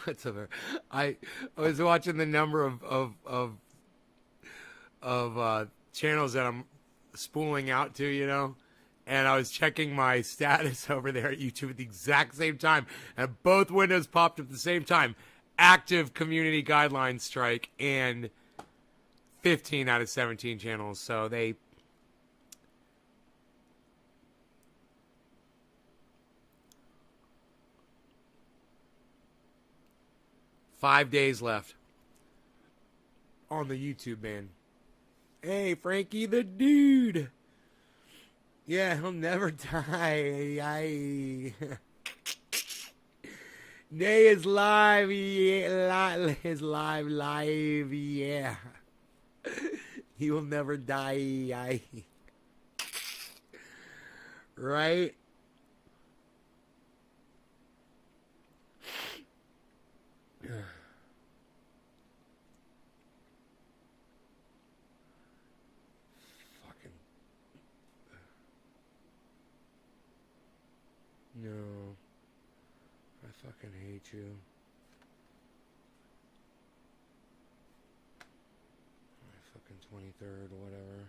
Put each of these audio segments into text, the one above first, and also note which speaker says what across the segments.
Speaker 1: What's over? I was watching the number of channels that I'm spooling out to, and I was checking my status over there at YouTube at the exact same time, and both windows popped up at the same time. Active community guidelines strike, and 15 out of 17 channels. So they. Five days left on the YouTube ban. Hey, Frankie the dude. Yeah, he'll never die. Day is live, yeah. Is live, yeah. He will never die. Right? Fucking. No. I fucking hate you. Fucking 23rd, whatever.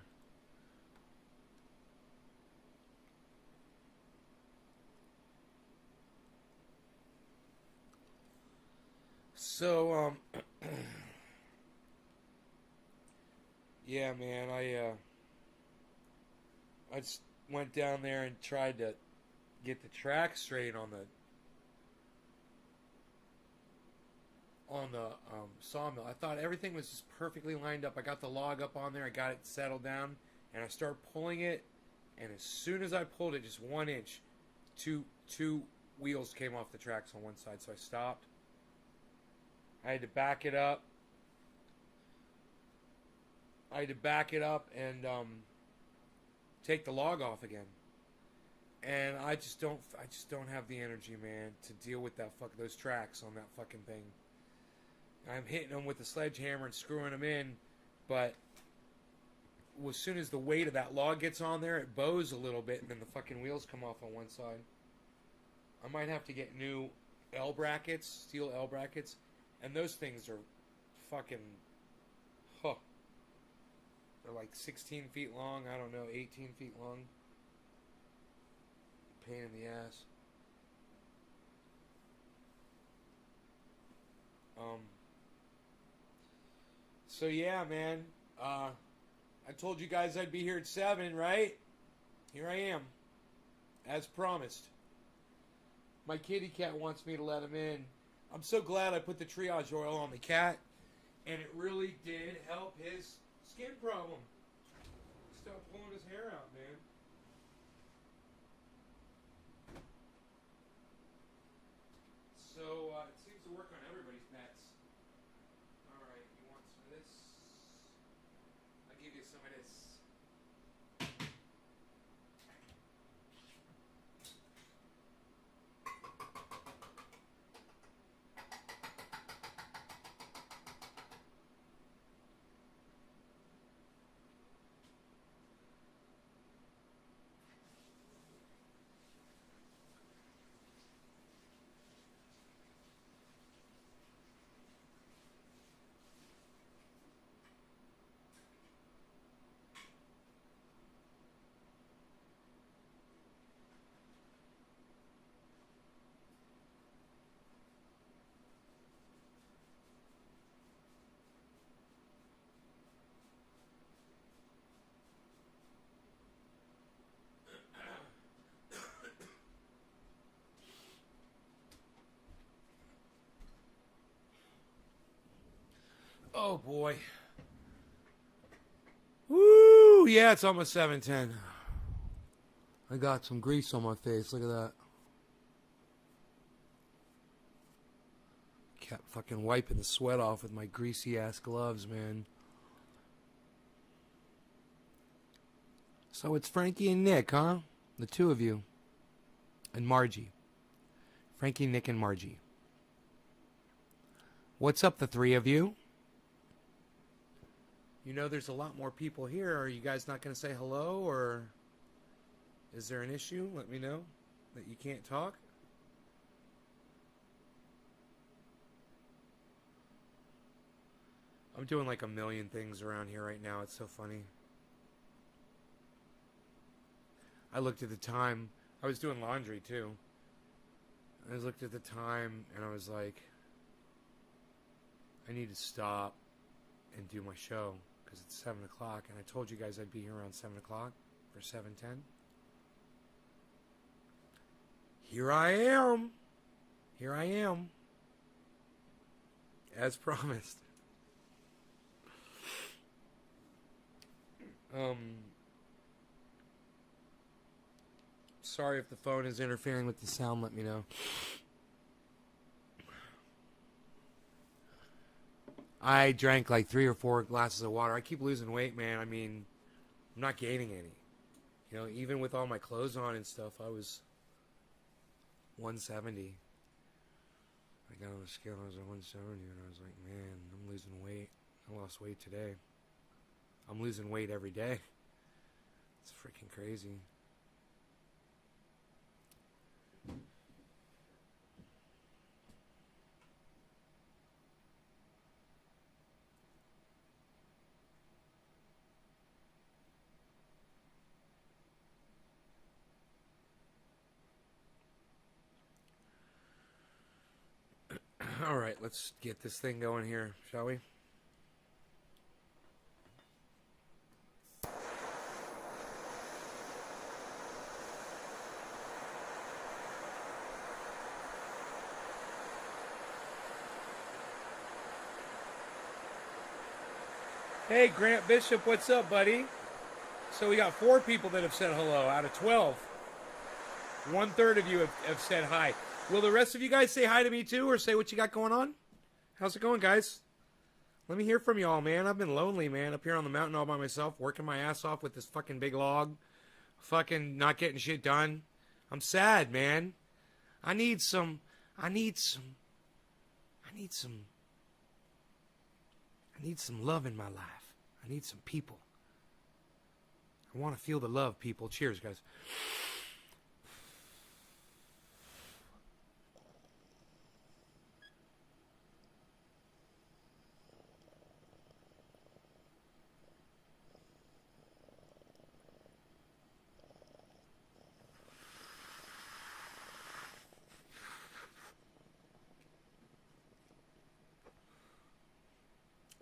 Speaker 1: So, yeah, man, I just went down there and tried to get the track straight on the sawmill. I thought everything was just perfectly lined up. I got the log up on there. I got it settled down, and I started pulling it. And as soon as I pulled it, just 1 inch, two wheels came off the tracks on one side. So I stopped. I had to back it up. And take the log off again. And I just don't have the energy, man, to deal with those tracks on that fucking thing. I'm hitting them with the sledgehammer and screwing them in, but as soon as the weight of that log gets on there, it bows a little bit, and then the fucking wheels come off on one side. I might have to get new L brackets, steel L brackets, and those things are fucking, they're like 16 feet long, I don't know, 18 feet long. Pain in the ass. So yeah, man. I told you guys I'd be here at 7, right? Here I am, as promised. My kitty cat wants me to let him in. I'm so glad I put the triage oil on the cat, and it really did help his skin problem. Stop pulling his hair out, man. So, it seems to work on everybody's pets. Alright, you want some of this? I'll give you some of this. Oh boy. Woo! Yeah, it's almost 7:10. I got some grease on my face. Look at that. Kept fucking wiping the sweat off with my greasy ass gloves, man. So it's Frankie and Nick, huh? The two of you. And Margie. Frankie, Nick, and Margie. What's up, the three of you? You know there's a lot more people here. Are you guys not going to say hello, or is there an issue? Let me know that you can't talk. I'm doing like a million things around here right now. It's so funny. I looked at the time. I was doing laundry too. I looked at the time and I was like, I need to stop and do my show because it's 7 o'clock. And I told you guys I'd be here around 7 o'clock for 7:10. Here I am. Here I am. As promised. Sorry if the phone is interfering with the sound, let me know. I drank like 3 or 4 glasses of water. I keep losing weight, man. I mean, I'm not gaining any. You know, even with all my clothes on and stuff, I was 170. I got on the scale, I was at 170, and I was like, man, I'm losing weight. I lost weight today. I'm losing weight every day. It's freaking crazy. All right, let's get this thing going here, shall we? Hey, Grant Bishop, what's up, buddy? So we got 4 people that have said hello out of 12. 1/3 of you have said hi. Will the rest of you guys say hi to me too, or say what you got going on? How's it going, guys? Let me hear from y'all, man. I've been lonely, man, up here on the mountain all by myself, working my ass off with this fucking big log, fucking not getting shit done. I'm sad, man. I need some love in my life. I need some people. I want to feel the love, people. Cheers, guys.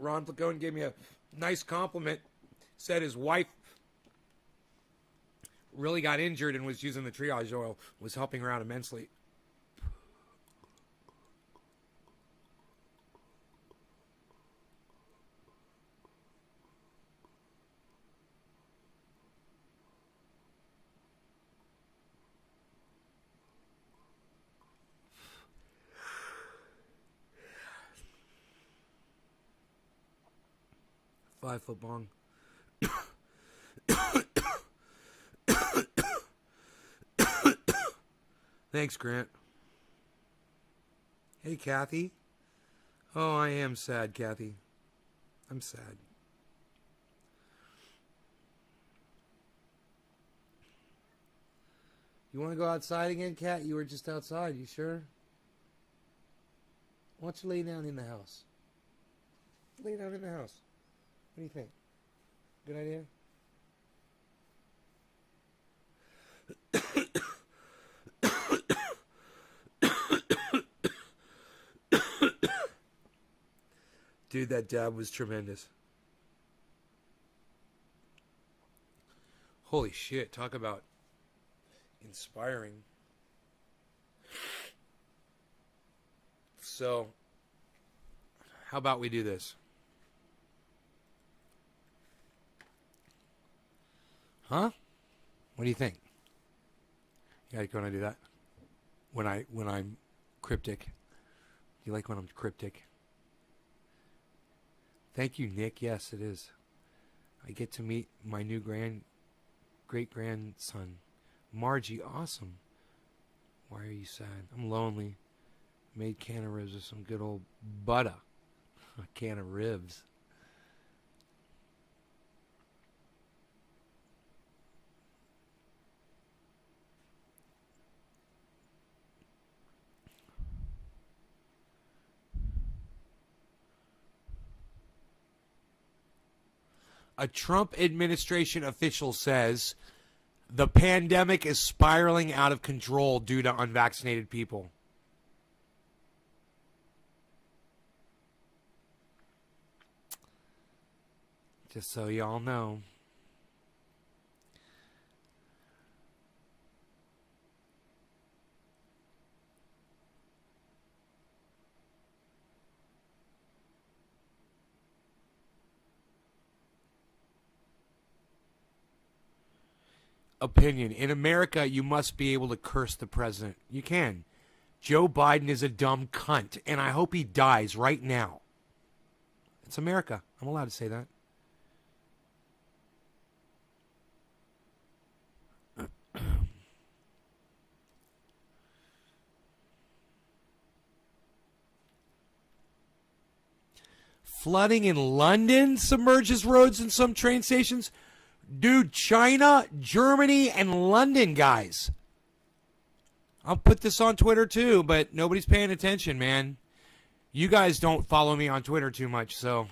Speaker 1: Ron Placone gave me a nice compliment. Said his wife really got injured and was using the triage oil. Was helping her out immensely. Five-foot bong. Thanks, Grant. Hey, Kathy. Oh, I am sad, Kathy. I'm sad. You want to go outside again, Kat? You were just outside. You sure? Why don't you lay down in the house? Lay down in the house. What do you think? Good idea? Dude, that dab was tremendous. Holy shit, talk about inspiring. So, how about we do this? Huh? What do you think? You like when I do that? When I'm cryptic. You like when I'm cryptic? Thank you, Nick. Yes, it is. I get to meet my new great-grandson. Margie, awesome. Why are you sad? I'm lonely. Made can of ribs with some good old butter. A can of ribs. A Trump administration official says the pandemic is spiraling out of control due to unvaccinated people. Just so y'all know. Opinion. In America, you must be able to curse the president. You can. Joe Biden is a dumb cunt, and I hope he dies right now. It's America. I'm allowed to say that. Flooding in London submerges roads and some train stations. Dude, China, Germany, and London, guys. I'll put this on Twitter too, but nobody's paying attention, man. You guys don't follow me on Twitter too much, so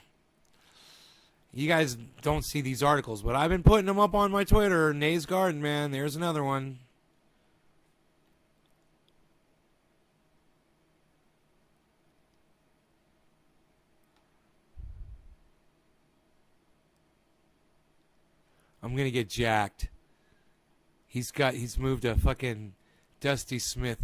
Speaker 1: you guys don't see these articles, but I've been putting them up on my Twitter. Nay's Garden, man. There's another one. I'm gonna get jacked. He's moved a fucking Dusty Smith.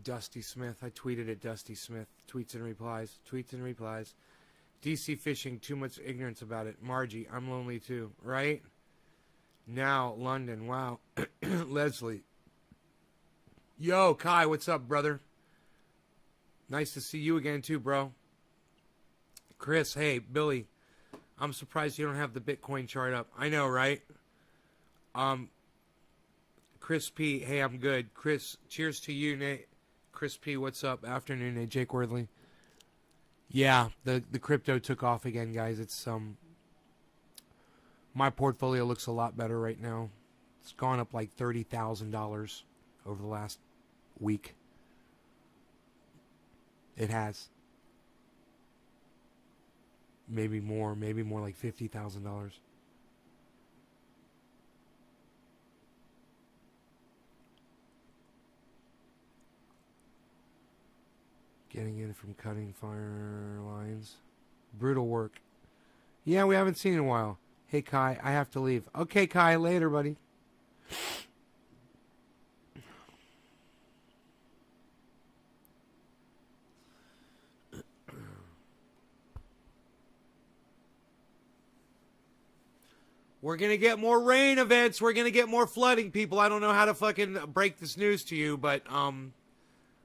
Speaker 1: Dusty Smith. I tweeted at Dusty Smith. Tweets and replies. Tweets and replies. DC fishing. Too much ignorance about it. Margie. I'm lonely too. Right? Now, London. Wow. Leslie. Yo, Kai. What's up, brother? Nice to see you again too, bro. Chris. Hey, Billy. I'm surprised you don't have the Bitcoin chart up. I know, right? Chris P. Hey, I'm good. Chris. Cheers to you, Nate. Chris P, what's up? Afternoon, Jake Worthley. Yeah, the crypto took off again, guys. It's my portfolio looks a lot better right now. It's gone up like $30,000 over the last week. It has. Maybe more like $50,000. Getting in from cutting fire lines. Brutal work. Yeah, we haven't seen it in a while. Hey, Kai, I have to leave. Okay, Kai, later, buddy. We're going to get more rain events. We're going to get more flooding, people. I don't know how to fucking break this news to you, but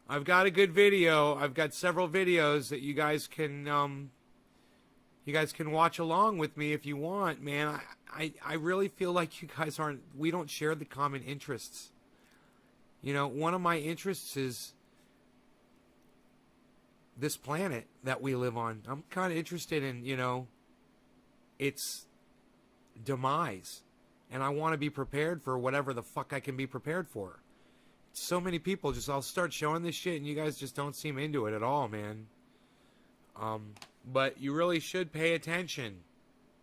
Speaker 1: I've got a good video. I've got several videos that you guys can watch along with me if you want, man. I really feel like you guys we don't share the common interests. You know, one of my interests is this planet that we live on. I'm kind of interested in, its demise. And I want to be prepared for whatever the fuck I can be prepared for. So many people I'll start showing this shit and you guys just don't seem into it at all, man. But you really should pay attention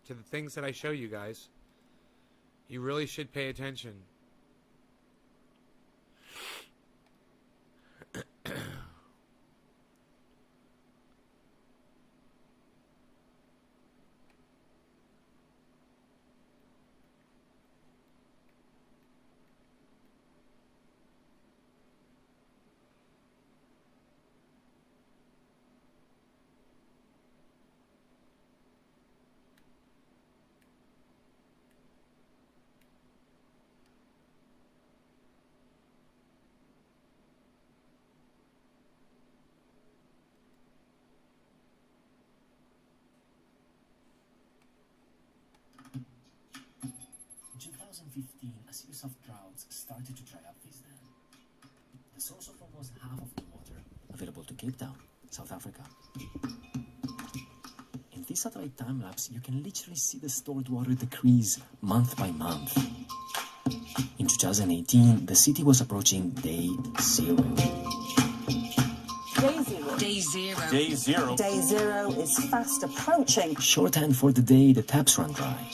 Speaker 1: to the things that I show you guys. You really should pay attention.
Speaker 2: droughts started to dry up this dam. The source of almost half of the water available to Cape Town, South Africa. In this satellite time-lapse, you can literally see the stored water decrease month by month. In 2018, the city was approaching day zero.
Speaker 3: Day zero.
Speaker 4: Day zero.
Speaker 5: Day zero.
Speaker 3: Day zero is fast approaching.
Speaker 2: Shorthand for the day the taps run dry.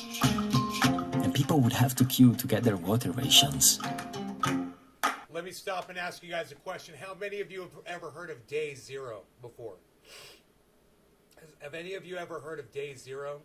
Speaker 2: And people would have to queue to get their water rations.
Speaker 1: Let me stop and ask you guys a question. How many of you have ever heard of day zero before? Have any of you ever heard of day zero?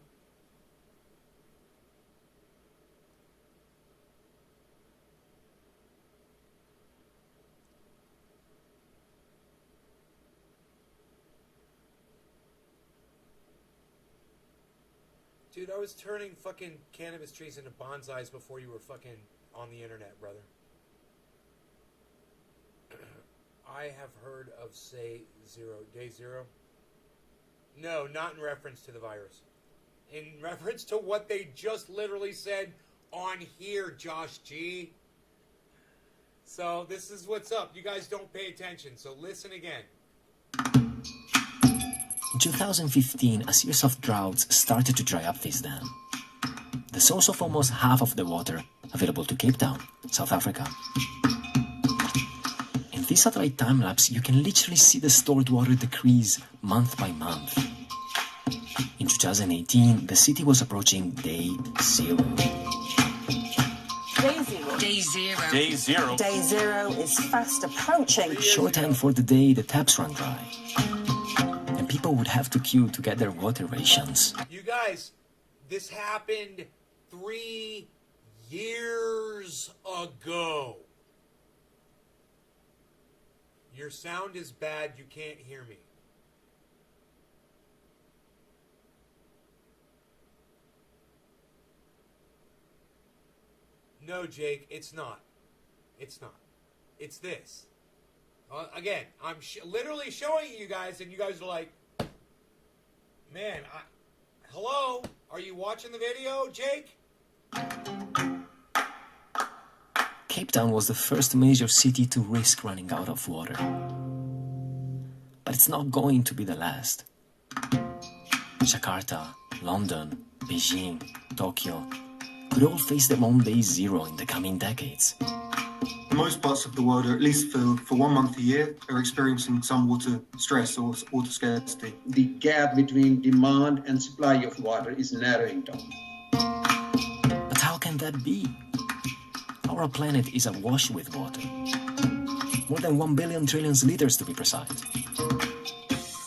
Speaker 1: Dude, I was turning fucking cannabis trees into bonsais before you were fucking on the internet, brother. I have heard of day zero. No, not in reference to the virus. In reference to what they just literally said on here, Josh G. So this is what's up. You guys don't pay attention, so listen again.
Speaker 2: In 2015, a series of droughts started to dry up this dam. The source of almost half of the water available to Cape Town, South Africa. In this satellite time-lapse, you can literally see the stored water decrease month by month. In 2018, the city was approaching day zero.
Speaker 3: Day zero.
Speaker 4: Day zero.
Speaker 5: Day zero.
Speaker 3: Day zero is fast approaching.
Speaker 2: Shorthand for the day the taps run dry. And people would have to queue to get their water rations.
Speaker 1: You guys, this happened 3 years ago. Your sound is bad. You can't hear me. No, Jake, it's not. It's not. It's this. Again, I'm literally showing you guys, and you guys are like, man, hello? Are you watching the video, Jake?
Speaker 2: Cape Town was the first major city to risk running out of water. But it's not going to be the last. Jakarta, London, Beijing, Tokyo could all face their own day zero in the coming decades.
Speaker 6: Most parts of the world, or at least for 1 month a year, are experiencing some water stress or water scarcity.
Speaker 7: The gap between demand and supply of water is narrowing down.
Speaker 2: But how can that be? Our planet is awash with water. More than 1 billion trillion liters to be precise.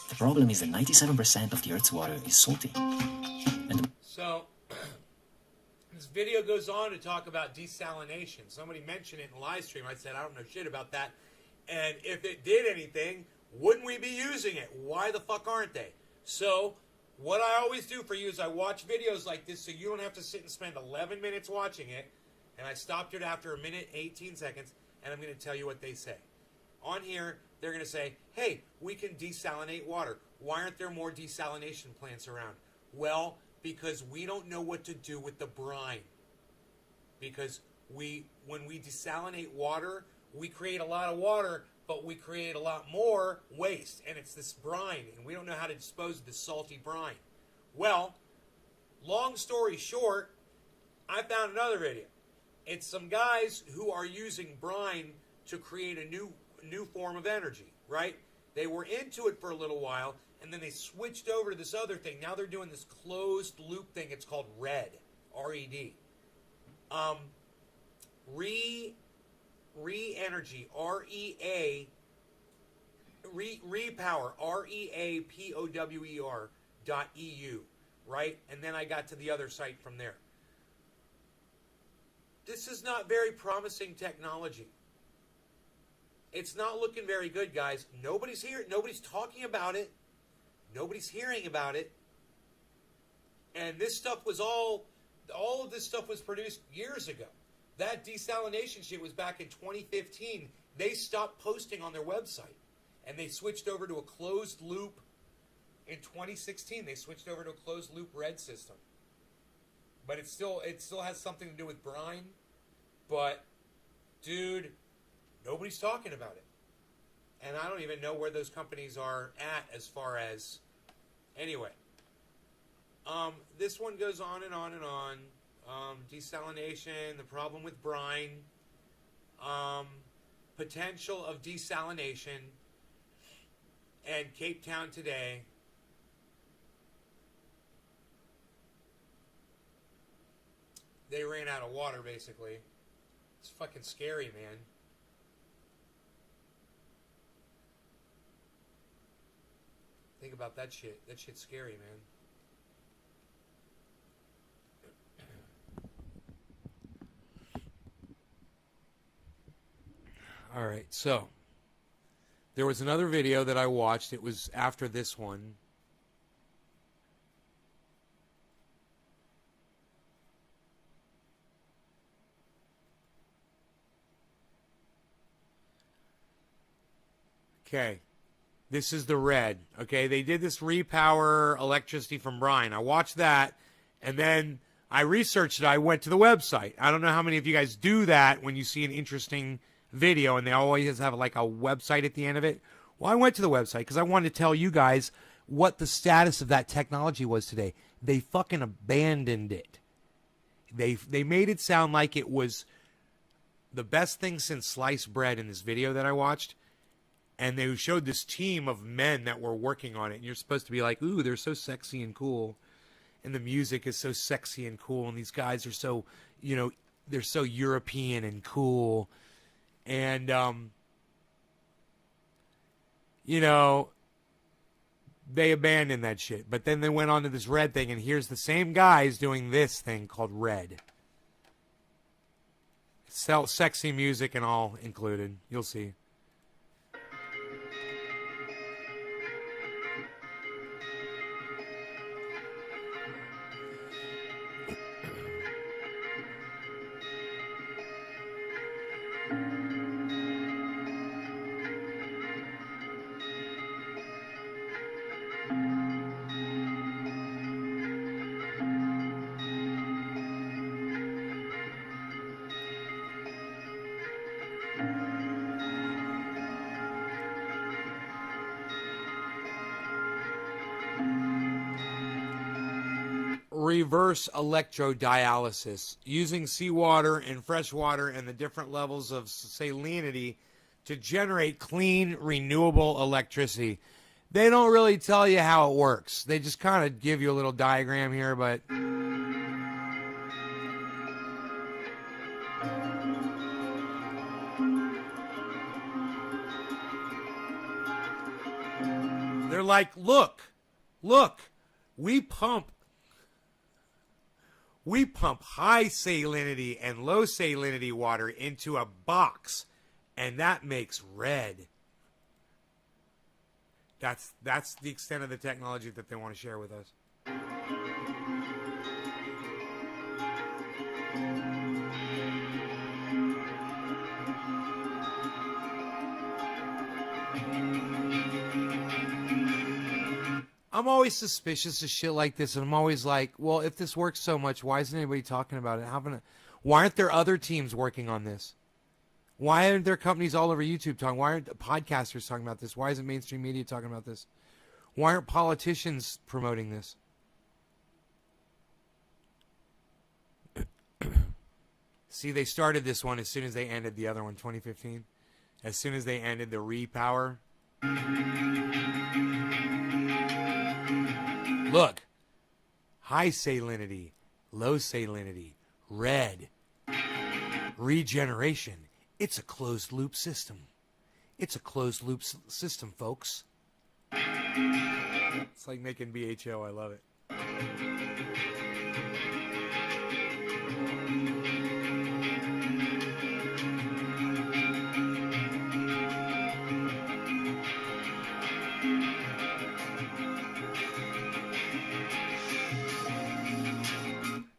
Speaker 2: The problem is that 97% of the Earth's water is salty.
Speaker 1: So, this video goes on to talk about desalination. Somebody mentioned it in the live stream. I said, I don't know shit about that. And if it did anything, wouldn't we be using it? Why the fuck aren't they? So, what I always do for you is I watch videos like this so you don't have to sit and spend 11 minutes watching it. And I stopped it after 1 minute, 18 seconds, and I'm going to tell you what they say. On here, they're going to say, hey, we can desalinate water. Why aren't there more desalination plants around? Well, because we don't know what to do with the brine. Because when we desalinate water, we create a lot of water, but we create a lot more waste. And it's this brine, and we don't know how to dispose of this salty brine. Well, long story short, I found another video. It's some guys who are using brine to create a new form of energy, right? They were into it for a little while, and then they switched over to this other thing. Now they're doing this closed loop thing. It's called RED, R-E-D. Re-energy, R-E-A, Repower, R-E-A-P-O-W-E-R .eu, right? And then I got to the other site from there. This is not very promising technology. It's not looking very good, guys. Nobody's here. Nobody's talking about it. Nobody's hearing about it. And this stuff was all of this stuff was produced years ago. That desalination shit was back in 2015. They stopped posting on their website. And they switched over to a closed loop in 2016. They switched over to a closed loop RED system. But it still has something to do with brine. But Dude, nobody's talking about it. And I don't even know where those companies are at as far as... Anyway. This one goes on and on and on. Desalination, the problem with brine. Potential of desalination. And Cape Town today. They ran out of water, basically. It's fucking scary, man. Think about that shit. That shit's scary, man. All right, so there was another video that I watched. It was after this one. Okay, this is the red. Okay, they did this repower electricity from brine. I watched that, and then I researched it. I went to the website. I don't know how many of you guys do that when you see an interesting video, and they always have like a website at the end of it. Well, I went to the website because I wanted to tell you guys what the status of that technology was today. They fucking abandoned it. They made it sound like it was the best thing since sliced bread in this video that I watched. And they showed this team of men that were working on it. And you're supposed to be like, ooh, they're so sexy and cool. And the music is so sexy and cool. And these guys are so, you know, they're so European and cool. And, you know, they abandoned that shit. But then they went on to this red thing. And here's the same guys doing this thing called red. Sexy music and all included. You'll see. Reverse electrodialysis, using seawater and fresh water and the different levels of salinity to generate clean, renewable electricity. They don't really tell you how it works. They just kind of give you a little diagram here, but they're like, look, we pump high salinity and low salinity water into a box, and that makes red. That's the extent of the technology that they want to share with us. I'm always suspicious of shit like this, and I'm always like, well, if this works so much, why isn't anybody talking about it? Why aren't there other teams working on this? Why aren't there companies all over YouTube talking? Why aren't podcasters talking about this? Why isn't mainstream media talking about this? Why aren't politicians promoting this? See, they started this one as soon as they ended the other one, 2015. As soon as they ended the repower. Look, high salinity, low salinity, red, regeneration. It's a closed loop system. It's a closed loop system, folks. It's like making BHO. I love it.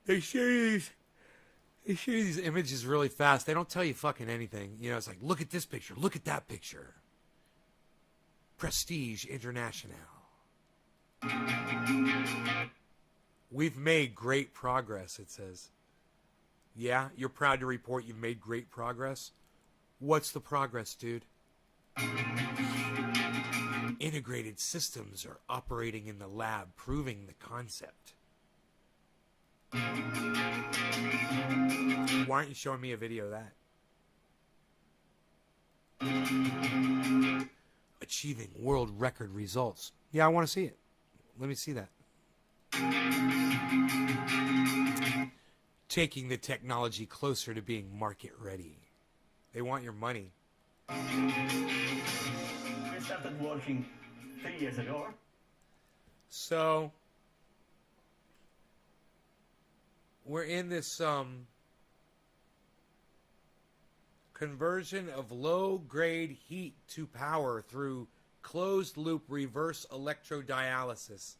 Speaker 1: They show you these images really fast. They don't tell you fucking anything. You know, it's like, look at this picture. Look at that picture. Prestige International. We've made great progress, it says. Yeah, you're proud to report you've made great progress? What's the progress, dude? Integrated systems are operating in the lab, proving the concept. Why aren't you showing me a video of that? Achieving world record results. Yeah, I want to see it. Let me see that. Taking the technology closer to being market ready. They want your money.
Speaker 4: We started working 3 years ago.
Speaker 1: So we're in this conversion of low-grade heat to power through closed-loop reverse electrodialysis.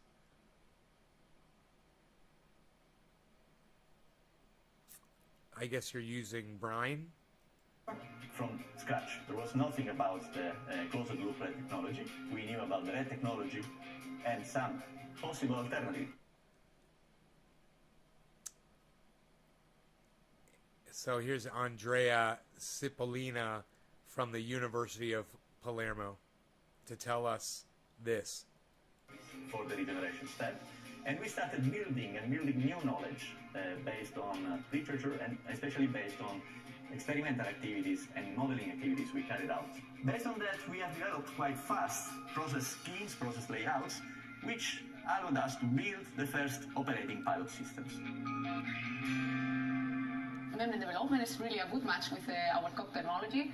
Speaker 1: I guess you're using brine?
Speaker 4: From scratch. There was nothing about the closed-loop red technology. We knew about the red technology and some possible alternative.
Speaker 1: So here's Andrea Cipollina from the University of Palermo to tell us this.
Speaker 4: For the regeneration step. And we started building new knowledge based on literature and especially based on experimental activities and modeling activities we carried out. Based on that, we have developed quite fast process schemes, process layouts, which allowed us to build the first operating pilot systems.
Speaker 5: Membrane development is really a good match with our COG technology,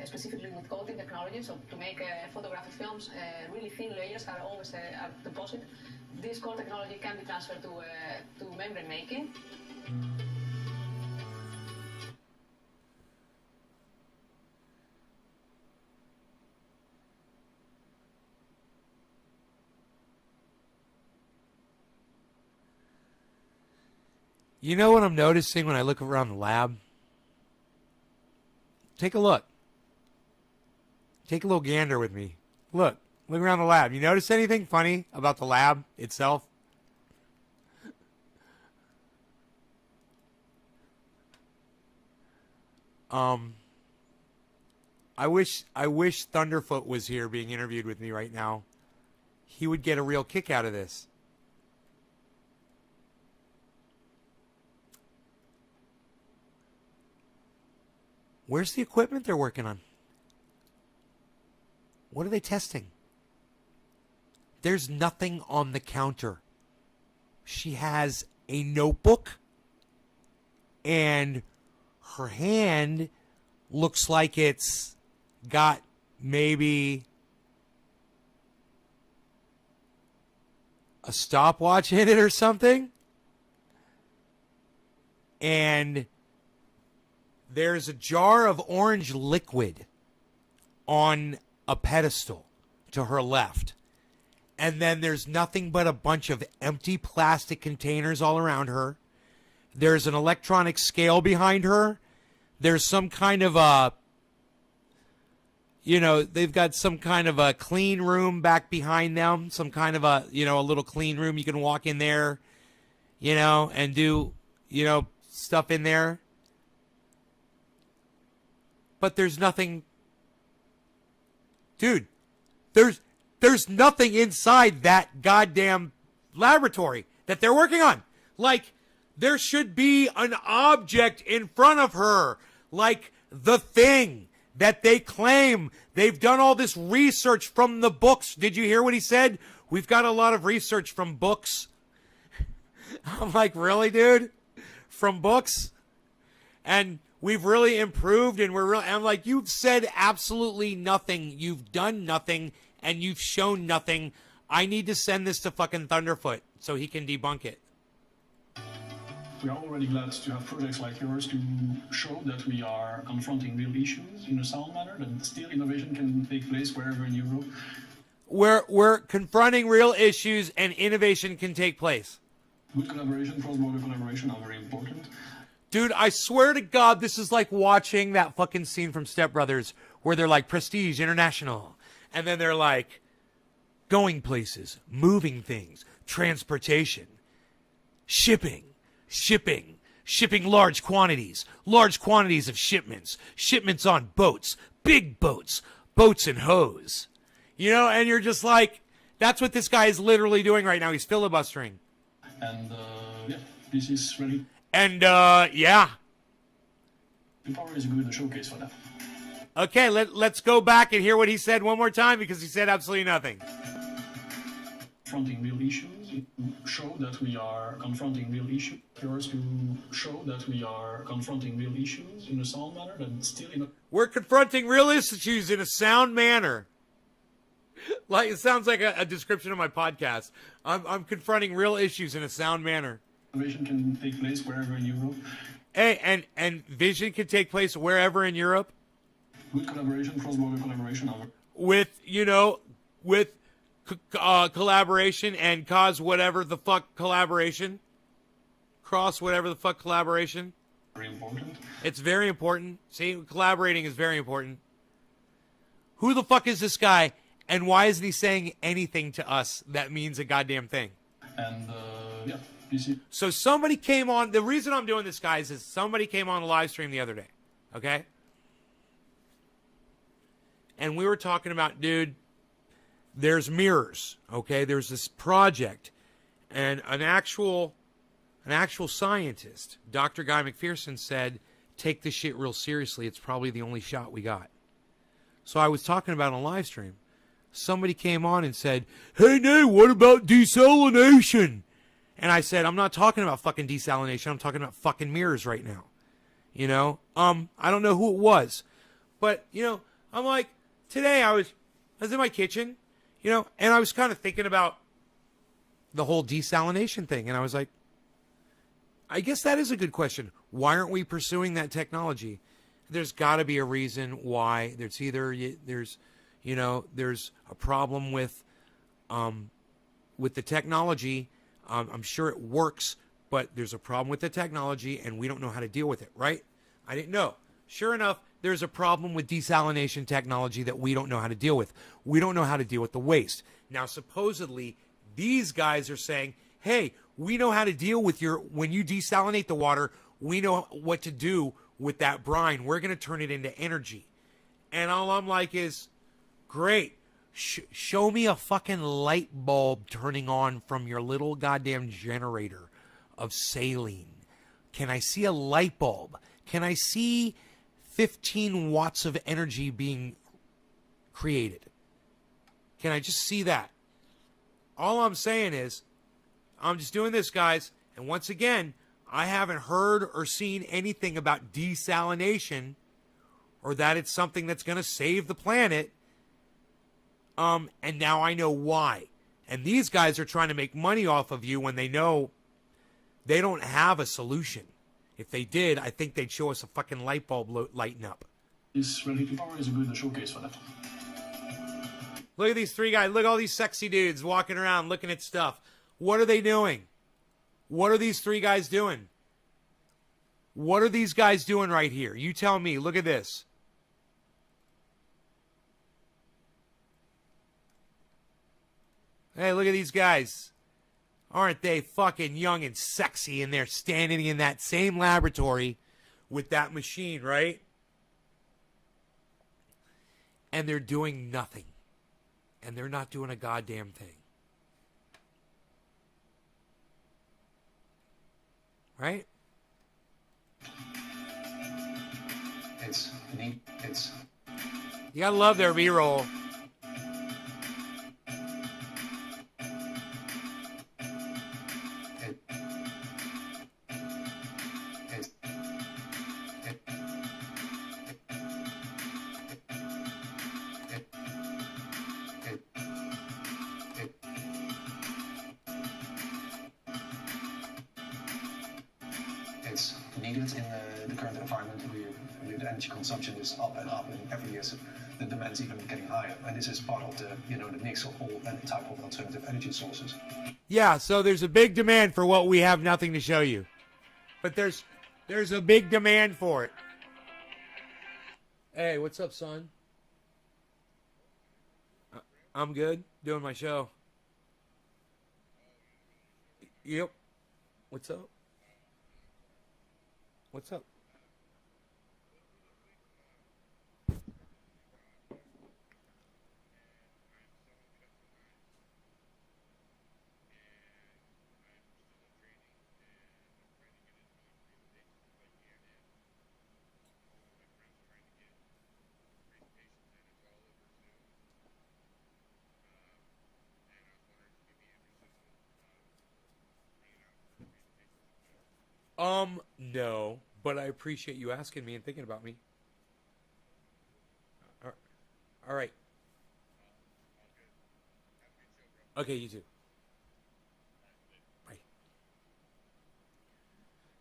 Speaker 5: specifically with coating technology. So to make photographic films, really thin layers are always a deposit. This core technology can be transferred to membrane making.
Speaker 1: You know what I'm noticing when I look around the lab? Take a look. Take a little gander with me. Look around the lab. You notice anything funny about the lab itself? I wish Thunderfoot was here being interviewed with me right now. He would get a real kick out of this. Where's the equipment they're working on? What are they testing? There's nothing on the counter. She has a notebook, and her hand looks like it's got maybe a stopwatch in it or something. And there's a jar of orange liquid on a pedestal to her left. And then there's nothing but a bunch of empty plastic containers all around her. There's an electronic scale behind her. There's some kind of a, they've got some kind of a clean room back behind them. Some kind of a, a little clean room. You can walk in there, and do, stuff in there. But there's nothing. Dude, there's nothing inside that goddamn laboratory that they're working on. Like, there should be an object in front of her, like the thing that they claim. They've done all this research from the books. Did you hear what he said? We've got a lot of research from books. I'm like, really, dude? From books? And we've really improved, and I'm like, you've said absolutely nothing. You've done nothing, and you've shown nothing. I need to send this to fucking Thunderfoot so he can debunk it.
Speaker 8: We are already glad to have projects like yours to show that we are confronting real issues in a sound manner, that still innovation can take place wherever in Europe.
Speaker 1: We're confronting real issues, and innovation can take place.
Speaker 8: Good collaboration, cross-border collaboration are very important.
Speaker 1: Dude, I swear to God, this is like watching that fucking scene from Step Brothers where they're like Prestige International. And then they're like going places, moving things, transportation, shipping, shipping large quantities of shipments on boats, big boats, boats and hose. You know, and you're just like, that's what this guy is literally doing right now. He's filibustering.
Speaker 8: And yeah, this is really.
Speaker 1: And yeah.
Speaker 8: Power is a good showcase for that.
Speaker 1: Okay, let's go back and hear what he said one more time, because he said absolutely nothing.
Speaker 8: Confronting real issues, show that we are confronting real issues. Yours to show that we are confronting real issues in a sound manner, and still in a.
Speaker 1: We're confronting real issues in a sound manner. Like, it sounds like a description of my podcast. I'm confronting real issues in a sound manner.
Speaker 8: Innovation can take place wherever in Europe.
Speaker 1: Hey, and vision can take place wherever in Europe.
Speaker 8: Good collaboration, cross-border collaboration.
Speaker 1: With collaboration and cause whatever the fuck collaboration. Cross whatever the fuck collaboration.
Speaker 8: Very important.
Speaker 1: It's very important. See, collaborating is very important. Who the fuck is this guy, and why isn't he saying anything to us that means a goddamn thing?
Speaker 8: And yeah, you see.
Speaker 1: So somebody came on. The reason I'm doing this, guys, is somebody came on the live stream the other day. Okay? And we were talking about, dude, there's mirrors, okay? There's this project, and an actual scientist, Dr. Guy McPherson, said, take this shit real seriously. It's probably the only shot we got. So I was talking about on live stream. Somebody came on and said, hey, Nate, what about desalination? And I said, I'm not talking about fucking desalination. I'm talking about fucking mirrors right now. You know? I don't know who it was. But, you know, I'm like, today I was in my kitchen, you know, and I was kind of thinking about the whole desalination thing. And I was like, I guess that is a good question. Why aren't we pursuing that technology? There's got to be a reason why. There's a problem with the technology. I'm sure it works, but there's a problem with the technology, and we don't know how to deal with it, right? I didn't know. Sure enough, there's a problem with desalination technology that we don't know how to deal with. We don't know how to deal with the waste. Now, supposedly, these guys are saying, hey, we know how to deal with when you desalinate the water, we know what to do with that brine. We're going to turn it into energy. And all I'm like is, great. Show me a fucking light bulb turning on from your little goddamn generator of saline. Can I see a light bulb? Can I see 15 watts of energy being created? Can I just see that? All I'm saying is, I'm just doing this, guys. And once again, I haven't heard or seen anything about desalination or that it's something that's going to save the planet. And now I know why. And these guys are trying to make money off of you when they know they don't have a solution. If they did, I think they'd show us a fucking light bulb lighting up.
Speaker 8: This relative power is a good showcase for that.
Speaker 1: Look at these three guys. Look at all these sexy dudes walking around looking at stuff. What are they doing? What are these three guys doing? What are these guys doing right here? You tell me. Look at this. Hey, look at these guys. Aren't they fucking young and sexy? And they're standing in that same laboratory with that machine, right? And they're doing nothing. And they're not doing a goddamn thing. Right?
Speaker 8: It's
Speaker 1: You gotta love their B-roll.
Speaker 8: It's needed in the current environment. The energy consumption is up, and every year the demand's even getting higher. And this is part of the mix of all type of alternative energy sources.
Speaker 1: Yeah, so there's a big demand for what we have nothing to show you. But there's a big demand for it. Hey, what's up, son? I'm good. Doing my show. Yep. What's up? What's up? No, but I appreciate you asking me and thinking about me. All right. Okay, you too. Bye.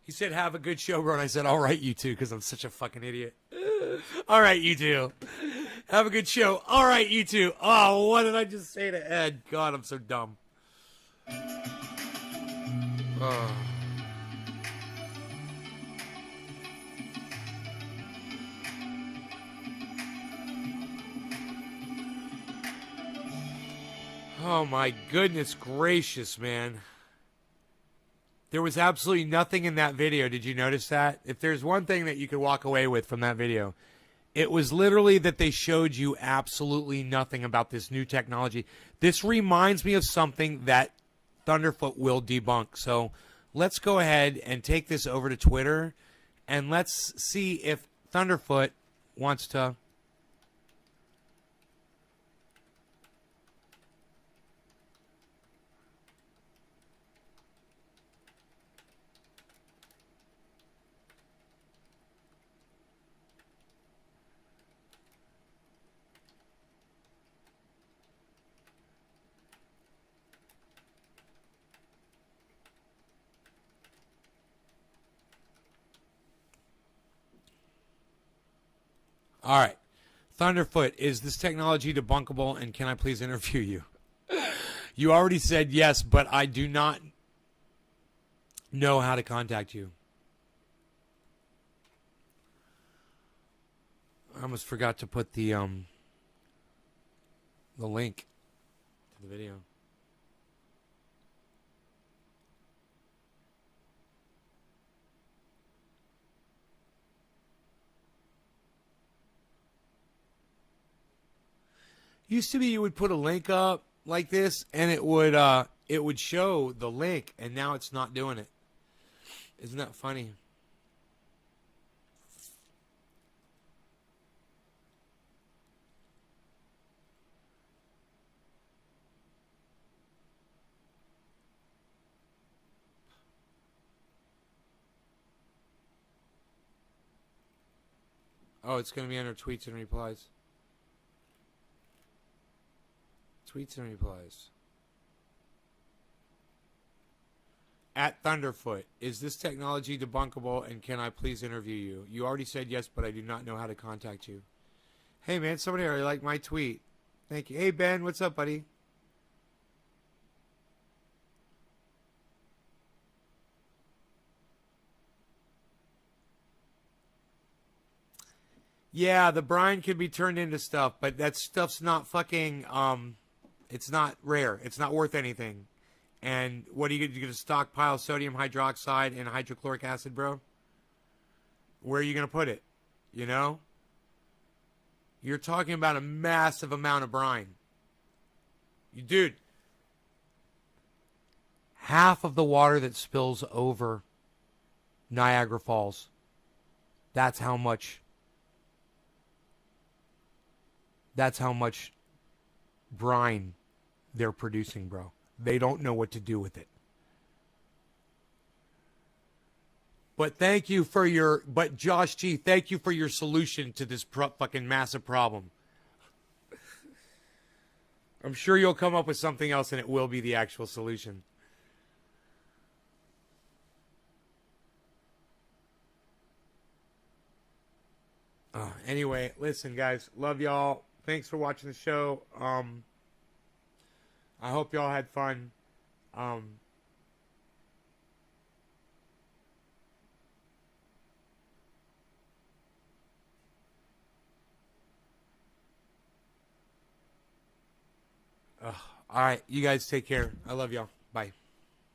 Speaker 1: He said, have a good show, bro. And I said, all right, you too, because I'm such a fucking idiot. All right, you too. Have a good show. All right, you too. Oh, what did I just say to Ed? God, I'm so dumb. Oh. Oh my goodness gracious, man. There was absolutely nothing in that video. Did you notice that? If there's one thing that you could walk away with from that video, it was literally that they showed you absolutely nothing about this new technology. This reminds me of something that Thunderfoot will debunk. So let's go ahead and take this over to Twitter and let's see if Thunderfoot wants to... All right. Thunderfoot, is this technology debunkable, and can I please interview you? You already said yes, but I do not know how to contact you. I almost forgot to put the link to the video. Used to be you would put a link up like this and it would show the link, and now it's not doing it. Isn't that funny? Oh, it's going to be under tweets and replies. Tweets and replies. At Thunderfoot, is this technology debunkable, and can I please interview you? You already said yes, but I do not know how to contact you. Hey, man, somebody already liked my tweet. Thank you. Hey, Ben, what's up, buddy? Yeah, the brine could be turned into stuff, but that stuff's not fucking, it's not rare. It's not worth anything. And what are you going to stockpile sodium hydroxide and hydrochloric acid, bro? Where are you going to put it? You know? You're talking about a massive amount of brine. Dude, half of the water that spills over Niagara Falls, that's how much brine they're producing, bro. They don't know what to do with it. But Josh G, thank you for your solution to this fucking massive problem. I'm sure you'll come up with something else and it will be the actual solution. Anyway, listen, guys. Love y'all. Thanks for watching the show. I hope y'all had fun. All right, you guys take care. I love y'all. Bye.